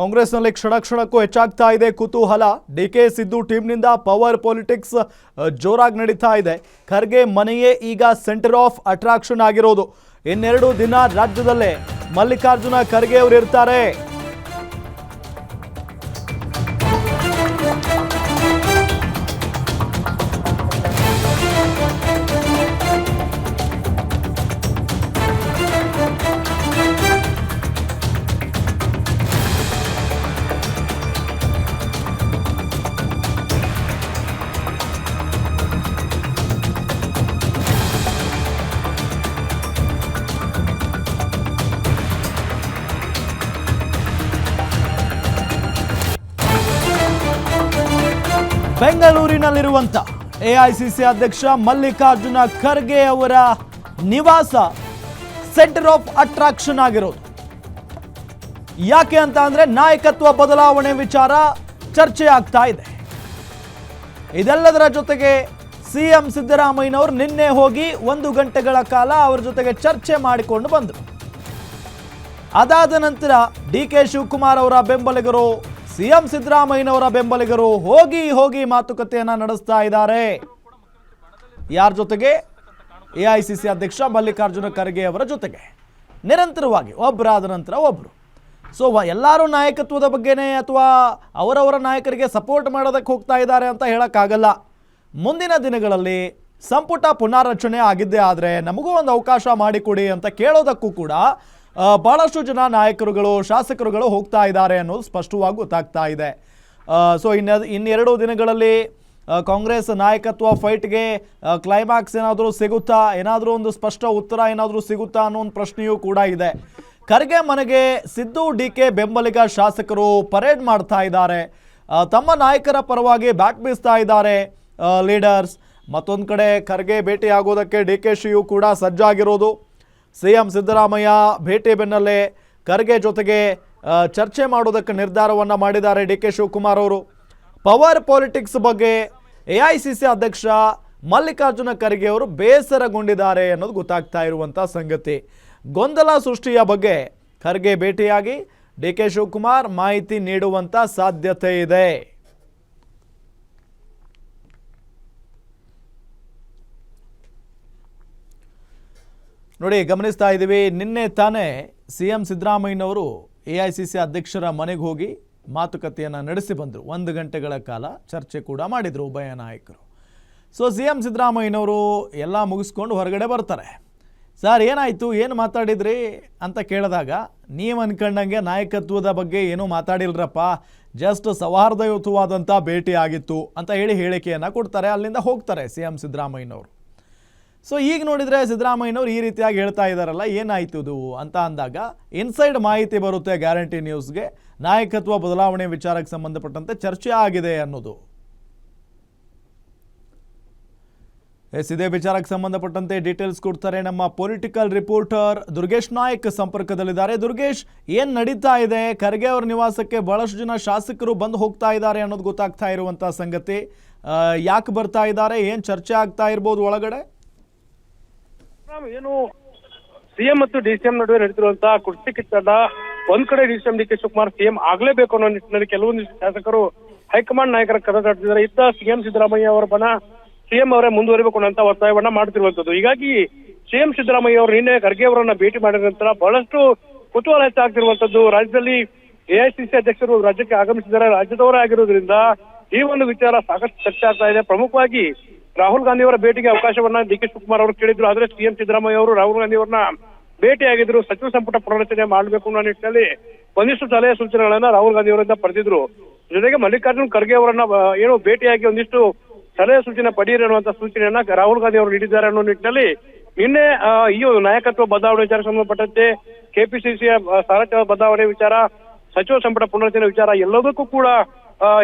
ಕಾಂಗ್ರೆಸ್ನಲ್ಲಿ ಕ್ಷಣಕ್ಕೂ ಹೆಚ್ಚಾಗ್ತಾ ಇದೆ ಕುತೂಹಲ. ಡಿಕೆ ಸಿದ್ದು ಟೀಮ್ನಿಂದ ಪವರ್ ಪೊಲಿಟಿಕ್ಸ್ ಜೋರಾಗಿ ನಡೀತಾ ಇದೆ. ಖರ್ಗೆ ಮನೆಯೇ ಈಗ ಸೆಂಟರ್ ಆಫ್ ಅಟ್ರಾಕ್ಷನ್ ಆಗಿರೋದು. ಇನ್ನೆರಡು ದಿನ ರಾಜ್ಯದಲ್ಲೇ ಮಲ್ಲಿಕಾರ್ಜುನ ಖರ್ಗೆ ಅವರು ಇರ್ತಾರೆ. ಬೆಂಗಳೂರಿನಲ್ಲಿರುವಂತ ಎಐಸಿಸಿ ಅಧ್ಯಕ್ಷ ಮಲ್ಲಿಕಾರ್ಜುನ ಖರ್ಗೆ ಅವರ ನಿವಾಸ ಸೆಂಟರ್ ಆಫ್ ಅಟ್ರಾಕ್ಷನ್ ಆಗಿರೋದು. ಯಾಕೆ ಅಂತ ಅಂದ್ರೆ ನಾಯಕತ್ವ ಬದಲಾವಣೆ ವಿಚಾರ ಚರ್ಚೆ ಆಗ್ತಾ ಇದೆ. ಇದೆಲ್ಲದರ ಜೊತೆಗೆ ಸಿಎಂ ಸಿದ್ದರಾಮಯ್ಯನವರು ನಿನ್ನೆ ಹೋಗಿ 1 ಗಂಟೆಗಳ ಕಾಲ ಅವರ ಜೊತೆಗೆ ಚರ್ಚೆ ಮಾಡಿಕೊಂಡು ಬಂದರು. ಅದಾದ ನಂತರ ಡಿಕೆ ಶಿವಕುಮಾರ್ ಅವರ ಬೆಂಬಲಿಗರು, ಸಿಎಂ ಸಿದ್ದರಾಮಯ್ಯನವರ ಬೆಂಬಲಿಗರು ಹೋಗಿ ಮಾತುಕತೆಯನ್ನ ನಡೆಸ್ತಾ ಇದ್ದಾರೆ. ಯಾರ ಜೊತೆಗೆ? ಎಐಸಿಸಿ ಅಧ್ಯಕ್ಷ ಮಲ್ಲಿಕಾರ್ಜುನ ಖರ್ಗೆ ಅವರ ಜೊತೆಗೆ ನಿರಂತರವಾಗಿ ಒಬ್ಬರಾದ ನಂತರ ಒಬ್ಬರು. ಸೊ ಎಲ್ಲರೂ ನಾಯಕತ್ವದ ಬಗ್ಗೆನೇ ಅಥವಾ ಅವರವರ ನಾಯಕರಿಗೆ ಸಪೋರ್ಟ್ ಮಾಡೋದಕ್ಕೆ ಹೋಗ್ತಾ ಇದ್ದಾರೆ ಅಂತ ಹೇಳೋಕ್ಕಾಗಲ್ಲ. ಮುಂದಿನ ದಿನಗಳಲ್ಲಿ ಸಂಪುಟ ಪುನಾರಚನೆ ಆಗಿದ್ದೇ ಆದರೆ ನಮಗೂ ಒಂದು ಅವಕಾಶ ಮಾಡಿಕೊಡಿ ಅಂತ ಕೇಳೋದಕ್ಕೂ ಕೂಡ ಬಹಳಷ್ಟು ಜನ ನಾಯಕರುಗಳು, ಶಾಸಕರುಗಳು ಹೋಗ್ತಾ ಇದ್ದಾರೆ ಅನ್ನೋದು ಸ್ಪಷ್ಟವಾಗಿ ಗೊತ್ತಾಗ್ತಾ ಇದೆ. ಸೊ ಇನ್ನೆರಡು ದಿನಗಳಲ್ಲಿ ಕಾಂಗ್ರೆಸ್ ನಾಯಕತ್ವ ಫೈಟ್ಗೆ ಕ್ಲೈಮ್ಯಾಕ್ಸ್ ಏನಾದರೂ ಸಿಗುತ್ತಾ, ಏನಾದರೂ ಒಂದು ಸ್ಪಷ್ಟ ಉತ್ತರ ಏನಾದರೂ ಸಿಗುತ್ತಾ ಅನ್ನೋ ಒಂದು ಪ್ರಶ್ನೆಯೂ ಕೂಡ ಇದೆ. ಖರ್ಗೆ ಮನೆಗೆ ಸಿದ್ದು ಡಿಕೆ ಬೆಂಬಲಿಗ ಶಾಸಕರು ಪರೇಡ್ ಮಾಡ್ತಾ ಇದ್ದಾರೆ. ತಮ್ಮ ನಾಯಕರ ಪರವಾಗಿ ಬ್ಯಾಟ್ ಬೀಸ್ತಾ ಇದ್ದಾರೆ ಲೀಡರ್ಸ್. ಮತ್ತೊಂದು ಕಡೆ ಖರ್ಗೆ ಭೇಟಿ ಆಗೋದಕ್ಕೆ ಡಿಕೆಶಿಯು ಕೂಡ ಸಜ್ಜಾಗಿರೋದು. ಸಿಎಂ ಸಿದ್ದರಾಮಯ್ಯ ಭೇಟಿ ಬೆನ್ನಲ್ಲೇ ಖರ್ಗೆ ಜೊತೆಗೆ ಚರ್ಚೆ ಮಾಡೋದಕ್ಕೆ ನಿರ್ಧಾರವನ್ನು ಮಾಡಿದ್ದಾರೆ ಡಿಕೆ ಶಿವಕುಮಾರ್ ಅವರು. ಪವರ್ ಪಾಲಿಟಿಕ್ಸ್ ಬಗ್ಗೆ ಎಐಸಿಸಿ ಅಧ್ಯಕ್ಷ ಮಲ್ಲಿಕಾರ್ಜುನ ಖರ್ಗೆ ಅವರು ಬೇಸರಗೊಂಡಿದ್ದಾರೆ ಅನ್ನೋದು ಗೊತ್ತಾಗ್ತಾ ಇರುವಂಥ ಸಂಗತಿ. ಗೊಂದಲ ಸೃಷ್ಟಿಯ ಬಗ್ಗೆ ಖರ್ಗೆ ಭೇಟಿಯಾಗಿ ಡಿಕೆ ಶಿವಕುಮಾರ್ ಮಾಹಿತಿ ನೀಡುವಂಥ ಸಾಧ್ಯತೆ ಇದೆ. ನೋಡಿ, ಗಮನಿಸ್ತಾ ಇದ್ದೀವಿ, ನಿನ್ನೆ ತಾನೇ ಸಿಎಂ ಸಿದ್ದರಾಮಯ್ಯನವರು ಎಐಸಿಸಿ ಅಧ್ಯಕ್ಷರ ಮನೆಗೆ ಹೋಗಿ ಮಾತುಕತೆಯನ್ನು ನಡೆಸಿ ಬಂದರು. 1 ಗಂಟೆಗಳ ಕಾಲ ಚರ್ಚೆ ಕೂಡ ಮಾಡಿದರು ಉಭಯ ನಾಯಕರು. ಸೊ ಸಿಎಂ ಸಿದ್ದರಾಮಯ್ಯನವರು ಎಲ್ಲ ಮುಗಿಸ್ಕೊಂಡು ಹೊರಗಡೆ ಬರ್ತಾರೆ. ಸರ್ ಏನಾಯಿತು, ಏನು ಮಾತಾಡಿದ್ರಿ ಅಂತ ಕೇಳಿದಾಗ, ನೀವು ಅನ್ಕೊಂಡಂಗೆ ನಾಯಕತ್ವದ ಬಗ್ಗೆ ಏನೂ ಮಾತಾಡಿಲ್ರಪ್ಪ, ಜಸ್ಟ್ ಸೌಹಾರ್ದಯುತವಾದಂಥ ಭೇಟಿ ಆಗಿತ್ತು ಅಂತ ಹೇಳಿಕೆಯನ್ನು ಕೊಡ್ತಾರೆ. ಅಲ್ಲಿಂದ ಹೋಗ್ತಾರೆ ಸಿಎಂ ಸಿದ್ದರಾಮಯ್ಯನವರು. ಸೊ ಈಗ ನೋಡಿದರೆ ಸಿದ್ದರಾಮಯ್ಯನವರು ಈ ರೀತಿಯಾಗಿ ಹೇಳ್ತಾ ಇದ್ದಾರಲ್ಲ, ಏನಾಯ್ತು ಇದು ಅಂತ ಅಂದಾಗ ಇನ್ಸೈಡ್ ಮಾಹಿತಿ ಬರುತ್ತೆ ಗ್ಯಾರಂಟಿ ನ್ಯೂಸ್ಗೆ. ನಾಯಕತ್ವ ಬದಲಾವಣೆ ವಿಚಾರಕ್ಕೆ ಸಂಬಂಧಪಟ್ಟಂತೆ ಚರ್ಚೆ ಆಗಿದೆ ಅನ್ನೋದು. ಇದೇ ವಿಚಾರಕ್ಕೆ ಸಂಬಂಧಪಟ್ಟಂತೆ ಡೀಟೇಲ್ಸ್ ಕೊಡ್ತಾರೆ ನಮ್ಮ ಪೊಲಿಟಿಕಲ್ ರಿಪೋರ್ಟರ್ ದುರ್ಗೇಶ್ ನಾಯಕ್ ಸಂಪರ್ಕದಲ್ಲಿದ್ದಾರೆ. ದುರ್ಗೇಶ್, ಏನು ನಡೀತಾ ಇದೆ? ಖರ್ಗೆ ಅವರ ನಿವಾಸಕ್ಕೆ ಬಹಳಷ್ಟು ಜನ ಶಾಸಕರು ಬಂದು ಹೋಗ್ತಾ ಇದ್ದಾರೆ ಅನ್ನೋದು ಗೊತ್ತಾಗ್ತಾ ಇರುವಂಥ ಸಂಗತಿ. ಯಾಕೆ ಬರ್ತಾ ಇದ್ದಾರೆ? ಏನು ಚರ್ಚೆ ಆಗ್ತಾ ಇರ್ಬೋದು ಒಳಗಡೆ? ಏನು ಸಿಎಂ ಮತ್ತು ಡಿಸಿಎಂ ನಡುವೆ ನಡೆದಿರುವಂತಹ ಕುರ್ಚಿ ಕಿತ್ತಾಟ. ಒಂದ್ ಕಡೆ ಡಿಸಿಎಂ ಡಿಕೆ ಶಿವಕುಮಾರ್ ಸಿಎಂ ಆಗ್ಲೇಬೇಕು ಅನ್ನೋ ನಿಟ್ಟಿನಲ್ಲಿ ಕೆಲವೊಂದಿಷ್ಟು ಶಾಸಕರು ಹೈಕಮಾಂಡ್ ನಾಯಕರ ಕದ ತಟ್ಟಿದ್ದಾರೆ. ಇತ್ತ ಸಿಎಂ ಸಿದ್ದರಾಮಯ್ಯ ಅವರ ಬಣ ಸಿಎಂ ಅವರೇ ಮುಂದುವರಿಬೇಕು ಅನ್ನೋ ಒತ್ತಾಯವನ್ನ ಮಾಡ್ತಿರುವಂತದ್ದು. ಹೀಗಾಗಿ ಸಿಎಂ ಸಿದ್ದರಾಮಯ್ಯ ಅವರು ನಿನ್ನೆ ಖರ್ಗೆ ಅವರನ್ನ ಭೇಟಿ ಮಾಡಿದ ನಂತರ ಬಹಳಷ್ಟು ಕುತೂಹಲ ಹೆಚ್ಚಾಗ್ತಿರುವಂತದ್ದು. ರಾಜ್ಯದಲ್ಲಿ ಎಐಸಿಸಿ ಅಧ್ಯಕ್ಷರು ರಾಜ್ಯಕ್ಕೆ ಆಗಮಿಸಿದ್ದಾರೆ, ರಾಜ್ಯದವರೇ ಆಗಿರೋದ್ರಿಂದ ಈ ಒಂದು ವಿಚಾರ ಸಾಕಷ್ಟು ಚರ್ಚೆ ಆಗ್ತಾ ಇದೆ. ಪ್ರಮುಖವಾಗಿ ರಾಹುಲ್ ಗಾಂಧಿ ಅವರ ಭೇಟಿಗೆ ಅವಕಾಶವನ್ನ ಡಿಕೆ ಶಿವಕುಮಾರ್ ಅವರು ಕೇಳಿದ್ರು. ಆದ್ರೆ ಸಿಎಂ ಸಿದ್ದರಾಮಯ್ಯ ಅವರು ರಾಹುಲ್ ಗಾಂಧಿ ಅವರನ್ನ ಭೇಟಿಯಾಗಿದ್ರು. ಸಚಿವ ಸಂಪುಟ ಪುನರಚನೆ ಮಾಡಬೇಕು ಅನ್ನೋ ನಿಟ್ಟಿನಲ್ಲಿ ಒಂದಿಷ್ಟು ಸಲಹೆ ಸೂಚನೆಗಳನ್ನ ರಾಹುಲ್ ಗಾಂಧಿ ಅವರಿಂದ ಪಡೆದಿದ್ರು. ಜೊತೆಗೆ ಮಲ್ಲಿಕಾರ್ಜುನ್ ಖರ್ಗೆ ಅವರನ್ನ ಏನು ಭೇಟಿಯಾಗಿ ಒಂದಿಷ್ಟು ಸಲಹೆ ಸೂಚನೆ ಪಡೆಯಿರಿ ಅನ್ನುವಂತ ಸೂಚನೆಯನ್ನ ರಾಹುಲ್ ಗಾಂಧಿ ಅವರು ನೀಡಿದ್ದಾರೆ ಅನ್ನೋ ನಿಟ್ಟಿನಲ್ಲಿ ನಿನ್ನೆ ಈ ನಾಯಕತ್ವ ಬದಲಾವಣೆ ವಿಚಾರ ಸಂಬಂಧಪಟ್ಟಂತೆ ಕೆಪಿಸಿಸಿಯ ಸಾರಥ್ಯ ಬದಲಾವಣೆ ವಿಚಾರ, ಸಚಿವ ಸಂಪುಟ ಪುನರಚನೆ ವಿಚಾರ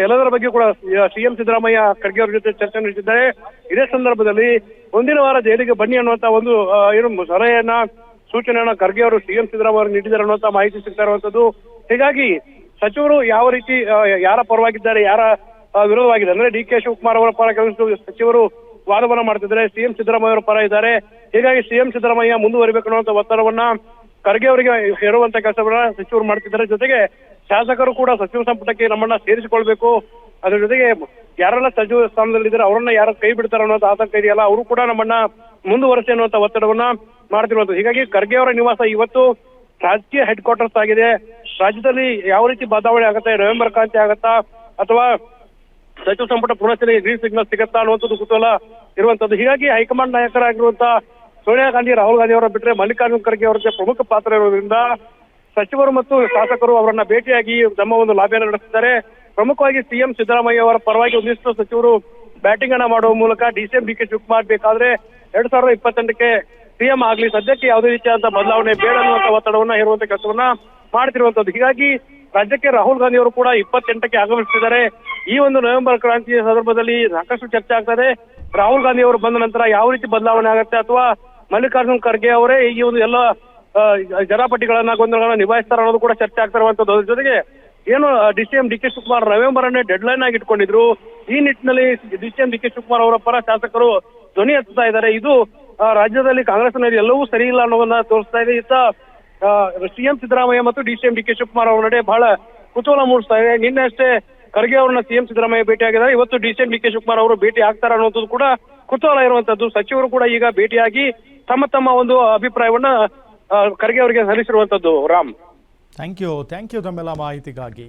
ಎಲ್ಲದರ ಬಗ್ಗೆ ಕೂಡ ಸಿಎಂ ಸಿದ್ದರಾಮಯ್ಯ ಖರ್ಗೆ ಅವರ ಜೊತೆ ಚರ್ಚೆ ನಡೆಸಿದ್ದಾರೆ. ಇದೇ ಸಂದರ್ಭದಲ್ಲಿ ಮುಂದಿನ ವಾರ ಜೈಲಿಗೆ ಬನ್ನಿ ಅನ್ನುವಂತ ಒಂದು ಸಲಹೆಯನ್ನ ಸೂಚನೆಯನ್ನ ಖರ್ಗೆ ಅವರು ಸಿಎಂ ಸಿದ್ದರಾಮಯ್ಯ ಅವರು ನೀಡಿದ್ದಾರೆ ಅನ್ನುವಂತ ಮಾಹಿತಿ ಸಿಗ್ತಾ ಇರುವಂತದ್ದು. ಹೀಗಾಗಿ ಸಚಿವರು ಯಾವ ರೀತಿ ಯಾರ ಪರವಾಗಿದ್ದಾರೆ, ಯಾರ ವಿರೋಧವಾಗಿದೆ ಅಂದ್ರೆ ಡಿಕೆ ಶಿವಕುಮಾರ್ ಅವರ ಪರ ಕೆಲವು ಸಚಿವರು ವಾದವನ್ನ ಮಾಡ್ತಿದ್ದಾರೆ, ಸಿಎಂ ಸಿದ್ದರಾಮಯ್ಯ ಅವರ ಪರ ಇದ್ದಾರೆ. ಹೀಗಾಗಿ ಸಿಎಂ ಸಿದ್ದರಾಮಯ್ಯ ಮುಂದುವರಿಬೇಕು ಅನ್ನುವಂತ ಒತ್ತಡವನ್ನ ಖರ್ಗೆ ಅವರಿಗೆ ಹೇರುವಂತ ಕೆಲಸವನ್ನ ಸಚಿವರು ಮಾಡ್ತಿದ್ದಾರೆ. ಜೊತೆಗೆ ಶಾಸಕರು ಕೂಡ ಸಚಿವ ಸಂಪುಟಕ್ಕೆ ನಮ್ಮನ್ನ ಸೇರಿಸಿಕೊಳ್ಬೇಕು. ಅದ್ರ ಜೊತೆಗೆ ಯಾರೆಲ್ಲ ಸಚಿವ ಸ್ಥಾನದಲ್ಲಿದ್ದಾರೆ ಅವರನ್ನ ಯಾರು ಕೈ ಬಿಡ್ತಾರ ಅನ್ನೋದು ಆತಂಕ ಇದೆಯಲ್ಲ, ಅವರು ಕೂಡ ನಮ್ಮನ್ನ ಮುಂದುವರೆಸಿ ಅನ್ನುವಂತ ಒತ್ತಡವನ್ನ ಮಾಡ್ತಿರುವಂತದ್ದು. ಹೀಗಾಗಿ ಖರ್ಗೆ ಅವರ ನಿವಾಸ ಇವತ್ತು ರಾಜಕೀಯ ಹೆಡ್ ಕ್ವಾರ್ಟರ್ಸ್ ಆಗಿದೆ. ರಾಜ್ಯದಲ್ಲಿ ಯಾವ ರೀತಿ ಬದಲಾವಣೆ ಆಗುತ್ತೆ, ನವೆಂಬರ್ ಕ್ರಾಂತಿ ಆಗತ್ತಾ ಅಥವಾ ಸಚಿವ ಸಂಪುಟ ಪುನಶ್ಚನೆಗೆ ಗ್ರೀನ್ ಸಿಗ್ನಲ್ ಸಿಗತ್ತಾ ಅನ್ನುವಂಥದ್ದು ಕುತೂಹಲ ಇರುವಂತದ್ದು. ಹೀಗಾಗಿ ಹೈಕಮಾಂಡ್ ನಾಯಕರಾಗಿರುವಂತ ಸೋನಿಯಾ ಗಾಂಧಿ, ರಾಹುಲ್ ಗಾಂಧಿ ಅವರ ಬಿಟ್ಟರೆ ಮಲ್ಲಿಕಾರ್ಜುನ್ ಖರ್ಗೆ ಅವರಿಗೆ ಪ್ರಮುಖ ಪಾತ್ರ ಇರೋದ್ರಿಂದ ಸಚಿವರು ಮತ್ತು ಶಾಸಕರು ಅವರನ್ನ ಭೇಟಿಯಾಗಿ ತಮ್ಮ ಒಂದು ಲಾಬಿಯನ್ನು ನಡೆಸಿದ್ದಾರೆ. ಪ್ರಮುಖವಾಗಿ ಸಿಎಂ ಸಿದ್ದರಾಮಯ್ಯ ಅವರ ಪರವಾಗಿ ಒಂದಿಷ್ಟು ಸಚಿವರು ಬ್ಯಾಟಿಂಗ್ ಅನ್ನ ಮಾಡುವ ಮೂಲಕ ಡಿಸಿಎಂ ಡಿ ಕೆ ಶಿವಕುಮಾರ್ ಬೇಕಾದ್ರೆ 2028ಕ್ಕೆ ಸಿಎಂ ಆಗ್ಲಿ, ಸದ್ಯಕ್ಕೆ ಯಾವುದೇ ರೀತಿಯಾದಂತಹ ಬದಲಾವಣೆ ಬೇಡ ಅನ್ನುವಂತ ಒತ್ತಡವನ್ನ ಹೇರುವಂತ ಕೆಲಸವನ್ನ ಮಾಡ್ತಿರುವಂತದ್ದು. ಹೀಗಾಗಿ ರಾಜ್ಯಕ್ಕೆ ರಾಹುಲ್ ಗಾಂಧಿ ಅವರು ಕೂಡ 28ಕ್ಕೆ ಆಗಮಿಸುತ್ತಿದ್ದಾರೆ. ಈ ಒಂದು ನವೆಂಬರ್ ಕ್ರಾಂತಿಯ ಸಂದರ್ಭದಲ್ಲಿ ಸಾಕಷ್ಟು ಚರ್ಚೆ ಆಗ್ತದೆ. ರಾಹುಲ್ ಗಾಂಧಿ ಅವರು ಬಂದ ನಂತರ ಯಾವ ರೀತಿ ಬದಲಾವಣೆ ಆಗುತ್ತೆ ಅಥವಾ ಮಲ್ಲಿಕಾರ್ಜುನ್ ಖರ್ಗೆ ಅವರೇ ಈ ಒಂದು ಎಲ್ಲ ಜನಾಪಟಿಗಳನ್ನ ಗೊಂದಲಗಳನ್ನ ನಿಭಾಯಿಸ್ತಾರೆ ಅನ್ನೋದು ಕೂಡ ಚರ್ಚೆ ಆಗ್ತಾ ಇರುವಂತದ್ದು. ಅದ್ರ ಜೊತೆಗೆ ಏನು DCM D K Shivakumar November ಅನ್ನೇ ಡೆಡ್ ಲೈನ್ ಆಗಿ ಇಟ್ಕೊಂಡಿದ್ರು. ಈ ನಿಟ್ಟಿನಲ್ಲಿ ಡಿಸಿಎಂ ಡಿ ಕೆ ಶಿವಕುಮಾರ್ ಅವರ ಪರ ಶಾಸಕರು ಧ್ವನಿ ಎತ್ತುತ್ತಾ ಇದ್ದಾರೆ. ಇದು ರಾಜ್ಯದಲ್ಲಿ ಕಾಂಗ್ರೆಸ್ನಲ್ಲಿ ಎಲ್ಲವೂ ಸರಿ ಇಲ್ಲ ಅನ್ನೋದನ್ನ ತೋರಿಸ್ತಾ ಇದೆ. ಇತ್ತ ಸಿಎಂ ಸಿದ್ದರಾಮಯ್ಯ ಮತ್ತು ಡಿಸಿಎಂ ಡಿ ಕೆ ಶಿವಕುಮಾರ್ ಅವರ ನಡೆ ಬಹಳ ಕುತೂಹಲ ಮೂಡಿಸ್ತಾ ಇದೆ. ನಿನ್ನೆ ಅಷ್ಟೇ ಖರ್ಗೆ ಅವರನ್ನ ಸಿಎಂ ಸಿದ್ದರಾಮಯ್ಯ ಭೇಟಿಯಾಗಿದ್ದಾರೆ. ಇವತ್ತು ಡಿಸಿಎಂ ಡಿ ಕೆ ಶಿವಕುಮಾರ್ ಅವರು ಭೇಟಿ ಆಗ್ತಾರ ಅನ್ನೋದು ಕೂಡ ಕುತೂಹಲ ಇರುವಂತದ್ದು. ಸಚಿವರು ಕೂಡ ಈಗ ಭೇಟಿಯಾಗಿ ತಮ್ಮ ಒಂದು ಅಭಿಪ್ರಾಯವನ್ನ ಖರ್ಗೆ ಅವರಿಗೆ ಸಲ್ಲಿಸಿರುವಂತದ್ದು. ರಾಮ್, ಥ್ಯಾಂಕ್ ಯು ತಮ್ಮೆಲ್ಲ ಮಾಹಿತಿಗಾಗಿ.